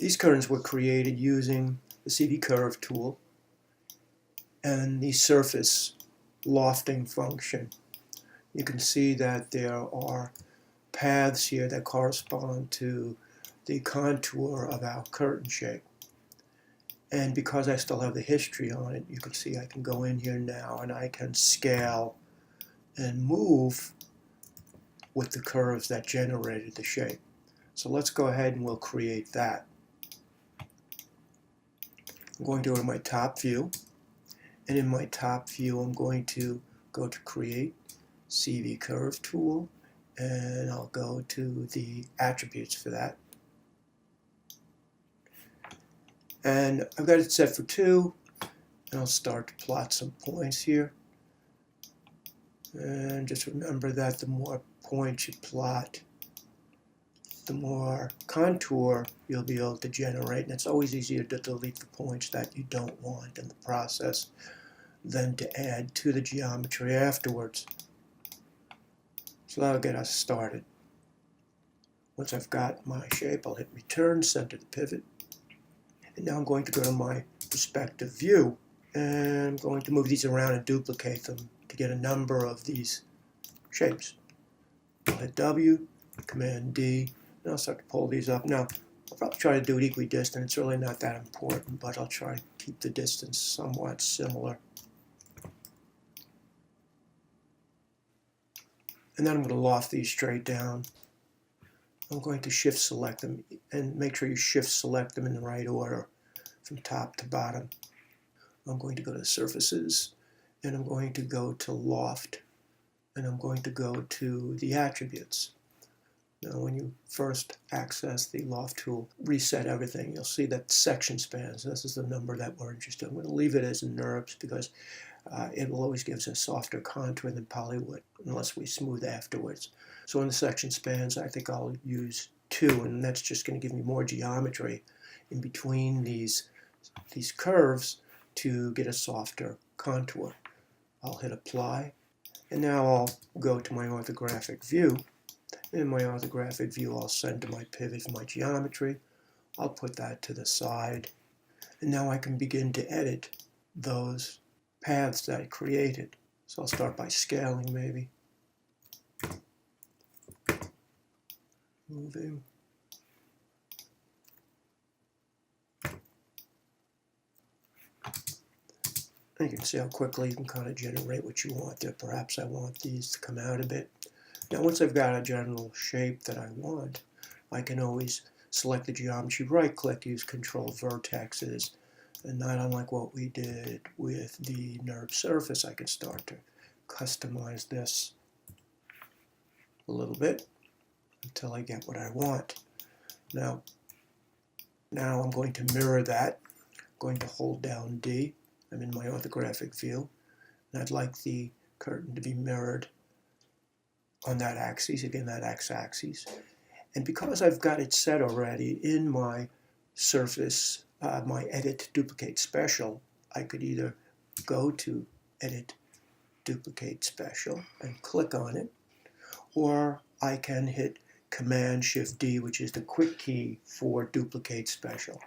These curtains were created using the CV curve tool and the surface lofting function. You can see that there are paths here that correspond to the contour of our curtain shape. And because I still have the history on it, you can see I can go in here now and I can scale and move with the curves that generated the shape. So let's go ahead and we'll create that. I'm going to go to my top view, and in my top view I'm going to go to Create, CV Curve tool, and I'll go to the attributes for that. And I've got it set for 2, and I'll start to plot some points here. And just remember that the more points you plot, the more contour you'll be able to generate, and it's always easier to delete the points that you don't want in the process than to add to the geometry afterwards. So that'll get us started. Once I've got my shape, I'll hit return, center the pivot, and now I'm going to go to my perspective view, and I'm going to move these around and duplicate them to get a number of these shapes. I'll hit W, Command D, and I'll start to pull these up. Now, I'll probably try to do it equidistant. It's really not that important, but I'll try to keep the distance somewhat similar. And then I'm going to loft these straight down. I'm going to shift select them, and make sure you shift select them in the right order from top to bottom. I'm going to go to surfaces, and I'm going to go to loft, and I'm going to go to the attributes. Now when you first access the loft tool, reset everything, you'll see that section spans. This is the number that we're interested in. I'm going to leave it as NURBS because it will always give us a softer contour than poly would unless we smooth afterwards. So in the section spans, I think I'll use 2, and that's just going to give me more geometry in between these curves to get a softer contour. I'll hit apply, and now I'll go to my orthographic view. In my orthographic view, I'll center my pivot for my geometry. I'll put that to the side, and now I can begin to edit those paths that I created. So I'll start by scaling maybe. Moving. And you can see how quickly you can kind of generate what you want there. Perhaps I want these to come out a bit. Now once I've got a general shape that I want, I can always select the geometry, right click, use control vertexes, and not unlike what we did with the NURBS surface, I can start to customize this a little bit until I get what I want. Now I'm going to mirror that. I'm going to hold down D. I'm in my orthographic view, and I'd like the curtain to be mirrored on that axis, again that x-axis. And because I've got it set already in my surface, my edit duplicate special, I could either go to edit duplicate special and click on it, or I can hit Command Shift D, which is the quick key for duplicate special.